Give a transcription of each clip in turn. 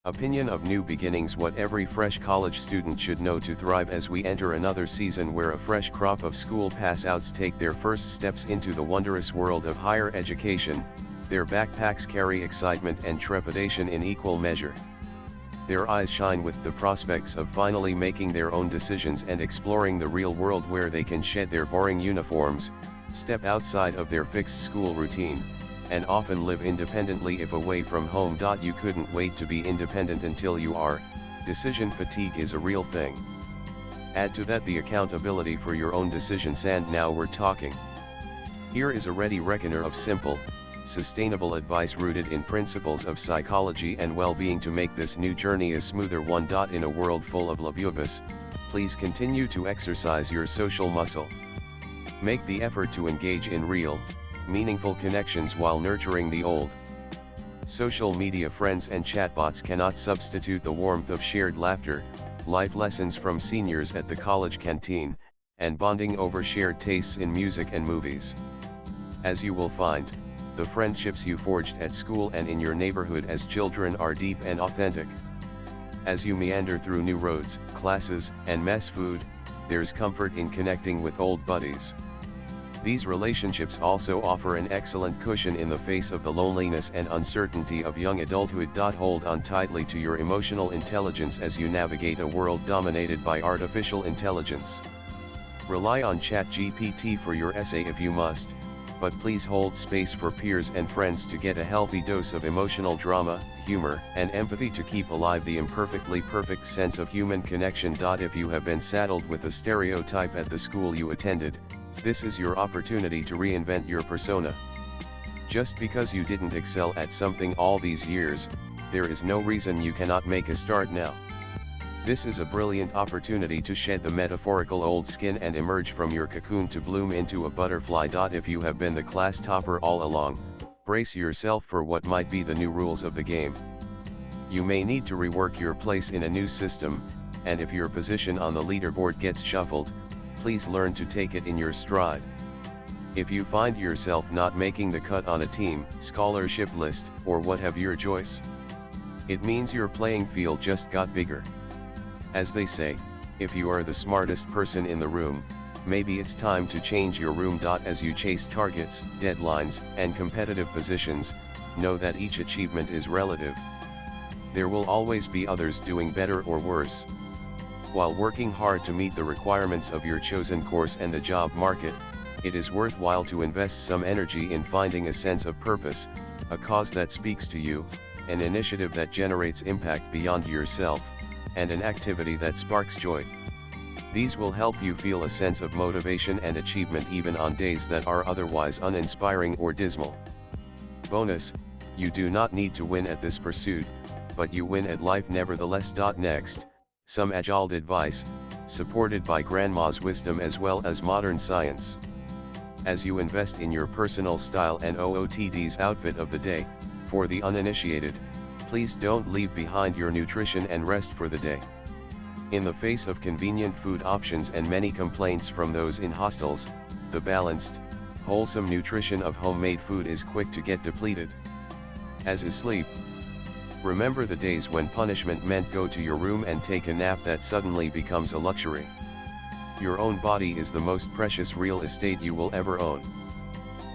Opinion of New Beginnings: what every fresh college student should know to thrive as we enter another season where a fresh crop of school pass-outs take their first steps into the wondrous world of higher education. Their backpacks carry excitement and trepidation in equal measure. Their eyes shine with the prospects of finally making their own decisions and exploring the real world where they can shed their boring uniforms, step outside of their fixed school routine, and often live independently if away from home. You couldn't wait to be independent until you are. Decision fatigue is a real thing. Add to that the accountability for your own decisions, and now we're talking. Here is a ready reckoner of simple, sustainable advice rooted in principles of psychology and well-being to make this new journey a smoother one. In a world full of lobubus, please continue to exercise your social muscle. Make the effort to engage in real, meaningful connections while nurturing the old. Social media friends and chatbots cannot substitute the warmth of shared laughter, life lessons from seniors at the college canteen, and bonding over shared tastes in music and movies. As you will find, the friendships you forged at school and in your neighborhood as children are deep and authentic. As you meander through new roads, classes, and mess food, there's comfort in connecting with old buddies. These relationships also offer an excellent cushion in the face of the loneliness and uncertainty of young adulthood. Hold on tightly to your emotional intelligence as you navigate a world dominated by artificial intelligence. Rely on ChatGPT for your essay if you must, but please hold space for peers and friends to get a healthy dose of emotional drama, humor, and empathy to keep alive the imperfectly perfect sense of human connection. If you have been saddled with a stereotype at the school you attended, this is your opportunity to reinvent your persona. Just because you didn't excel at something all these years, there is no reason you cannot make a start now. This is a brilliant opportunity to shed the metaphorical old skin and emerge from your cocoon to bloom into a butterfly. If you have been the class topper all along, brace yourself for what might be the new rules of the game. You may need to rework your place in a new system, and if your position on the leaderboard gets shuffled, please learn to take it in your stride. If you find yourself not making the cut on a team, scholarship list, or what have your choice, it means your playing field just got bigger. As they say, if you are the smartest person in the room, maybe it's time to change your room. As you chase targets, deadlines, and competitive positions, know that each achievement is relative. There will always be others doing better or worse. While working hard to meet the requirements of your chosen course and the job market, it is worthwhile to invest some energy in finding a sense of purpose, a cause that speaks to you, an initiative that generates impact beyond yourself, and an activity that sparks joy. These will help you feel a sense of motivation and achievement even on days that are otherwise uninspiring or dismal. Bonus, you do not need to win at this pursuit, but you win at life nevertheless. Next, some agile advice, supported by grandma's wisdom as well as modern science. As you invest in your personal style and OOTD's outfit of the day, for the uninitiated, please don't leave behind your nutrition and rest for the day. In the face of convenient food options and many complaints from those in hostels, the balanced, wholesome nutrition of homemade food is quick to get depleted. As is sleep. Remember the days when punishment meant go to your room and take a nap that suddenly becomes a luxury. Your own body is the most precious real estate you will ever own.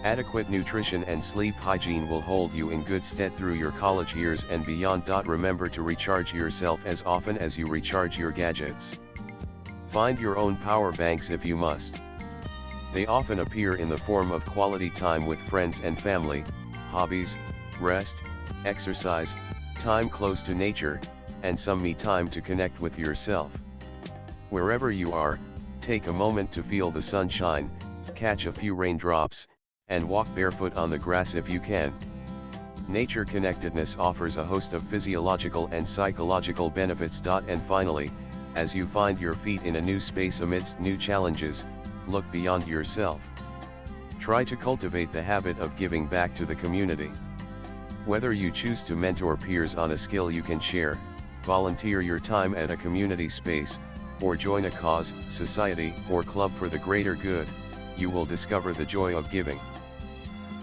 Adequate nutrition and sleep hygiene will hold you in good stead through your college years and beyond. Remember to recharge yourself as often as you recharge your gadgets. Find your own power banks if you must. They often appear in the form of quality time with friends and family, hobbies, rest, exercise, time close to nature, and some me time to connect with yourself. Wherever you are, take a moment to feel the sunshine, catch a few raindrops, and walk barefoot on the grass if you can. Nature connectedness offers a host of physiological and psychological benefits. And finally, as you find your feet in a new space amidst new challenges, look beyond yourself. Try to cultivate the habit of giving back to the community. Whether you choose to mentor peers on a skill you can share, volunteer your time at a community space, or join a cause, society, or club for the greater good, you will discover the joy of giving.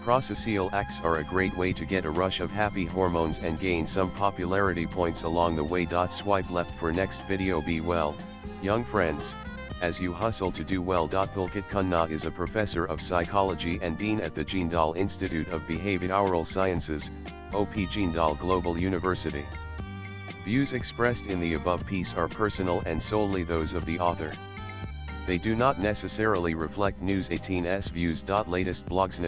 Processual acts are a great way to get a rush of happy hormones and gain some popularity points along the way. Swipe left for next video. Be well, young friends, as you hustle to do well. Pulkit Khanna is a professor of psychology and dean at the Jindal Institute of Behavioral Sciences, OP Jindal Global University. Views expressed in the above piece are personal and solely those of the author. They do not necessarily reflect News 18's views. Latest blogs.